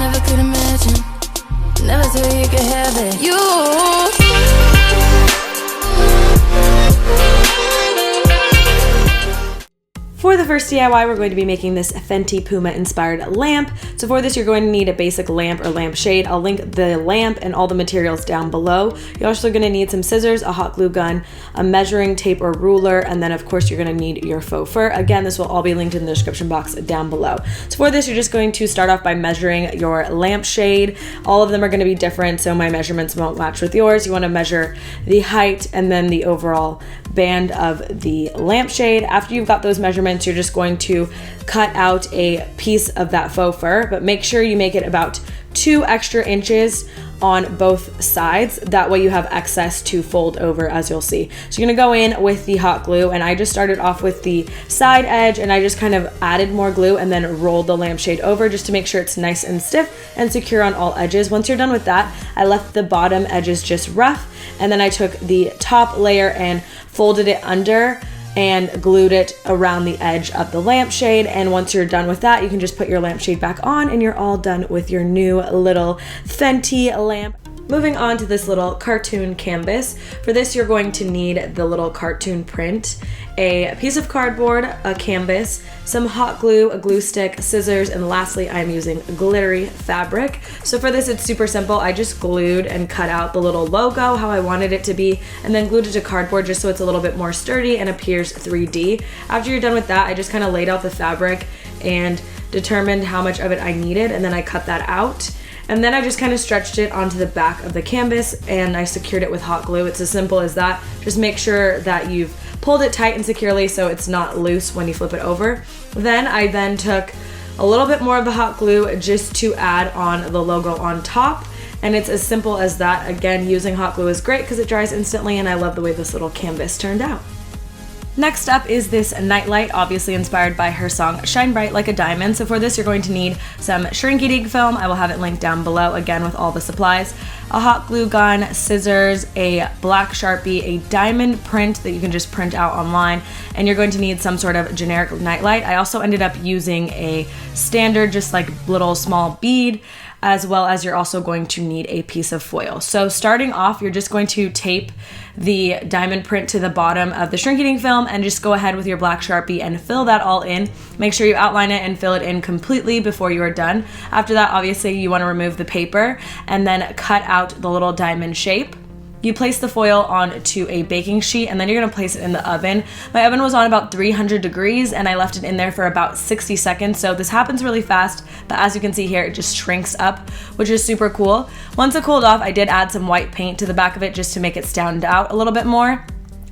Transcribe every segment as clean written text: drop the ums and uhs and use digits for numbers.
never could imagine. Never thought you could have it. You. For the first DIY, we're going to be making this Fenty Puma inspired lamp. So for this, you're going to need a basic lamp or lampshade. I'll link the lamp and all the materials down below. You're also going to need some scissors, a hot glue gun, a measuring tape or ruler, and then of course you're going to need your faux fur. Again, this will all be linked in the description box down below. So for this, you're just going to start off by measuring your lampshade. All of them are going to be different, so my measurements won't match with yours. You want to measure the height and then the overall band of the lampshade. After you've got those measurements, you're just going to cut out a piece of that faux fur, but make sure you make it about 2 extra inches on both sides. That way you have excess to fold over, as you'll see. So you're gonna go in with the hot glue, and I just started off with the side edge, and I just kind of added more glue and then rolled the lampshade over just to make sure it's nice and stiff and secure on all edges. Once you're done with that, I left the bottom edges just rough, and then I took the top layer and folded it under and glued it around the edge of the lampshade. And once you're done with that, you can just put your lampshade back on and you're all done with your new little Fenty lamp. Moving on to this little cartoon canvas. For this, you're going to need the little cartoon print, a piece of cardboard, a canvas, some hot glue, a glue stick, scissors, and lastly, I'm using glittery fabric. So for this, it's super simple. I just glued and cut out the little logo how I wanted it to be, and then glued it to cardboard just so it's a little bit more sturdy and appears 3D. After you're done with that, I just kind of laid out the fabric and determined how much of it I needed, and then I cut that out. And then I just kind of stretched it onto the back of the canvas and I secured it with hot glue. It's as simple as that. Just make sure that you've pulled it tight and securely so it's not loose when you flip it over. Then I took a little bit more of the hot glue just to add on the logo on top. And it's as simple as that. Again, using hot glue is great because it dries instantly, and I love the way this little canvas turned out. Next up is this Nightlight, obviously inspired by her song Shine Bright Like a Diamond. So for this, you're going to need some shrinky dink film. I will have it linked down below, again with all the supplies. A hot glue gun, scissors, a black Sharpie, a diamond print that you can just print out online, and you're going to need some sort of generic nightlight. I also ended up using a standard, just like little small bead, as well as you're also going to need a piece of foil. So starting off, you're just going to tape the diamond print to the bottom of the shrinky dink film and just go ahead with your black Sharpie and fill that all in. Make sure you outline it and fill it in completely before you are done. After that, obviously you want to remove the paper and then cut out the little diamond shape. You place the foil onto a baking sheet and then you're gonna place it in the oven. My oven was on about 300 degrees and I left it in there for about 60 seconds. So this happens really fast, but as you can see here, it just shrinks up, which is super cool. Once it cooled off, I did add some white paint to the back of it just to make it stand out a little bit more.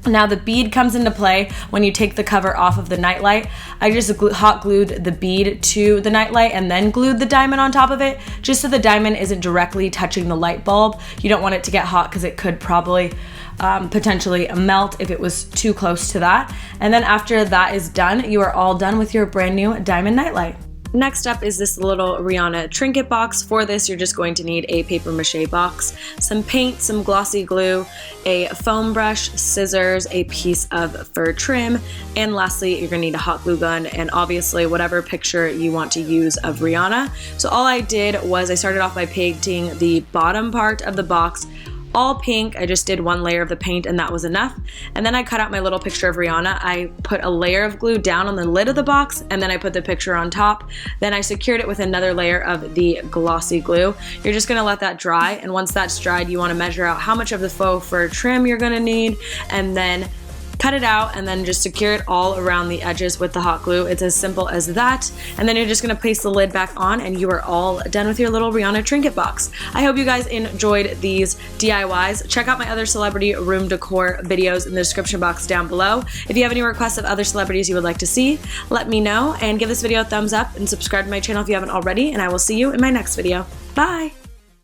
Now the bead comes into play when you take the cover off of the nightlight. I just hot glued the bead to the nightlight and then glued the diamond on top of it, just so the diamond isn't directly touching the light bulb. You don't want it to get hot because it could probably potentially melt if it was too close to that. And then after that is done, you are all done with your brand new diamond nightlight. Next up is this little Rihanna Trinket Box. For this, you're just going to need a paper mache box, some paint, some glossy glue, a foam brush, scissors, a piece of fur trim, and lastly, you're gonna need a hot glue gun and obviously whatever picture you want to use of Rihanna. So all I did was I started off by painting the bottom part of the box all pink. I just did one layer of the paint and that was enough. And then I cut out my little picture of Rihanna. I put a layer of glue down on the lid of the box and then I put the picture on top. Then I secured it with another layer of the glossy glue. You're just gonna let that dry, and once that's dried, you wanna measure out how much of the faux fur trim you're gonna need and then cut it out and then just secure it all around the edges with the hot glue. It's as simple as that. And then you're just gonna place the lid back on and you are all done with your little Rihanna Trinket Box. I hope you guys enjoyed these DIYs. Check out my other celebrity room decor videos in the description box down below. If you have any requests of other celebrities you would like to see, let me know, and give this video a thumbs up and subscribe to my channel if you haven't already, and I will see you in my next video. Bye!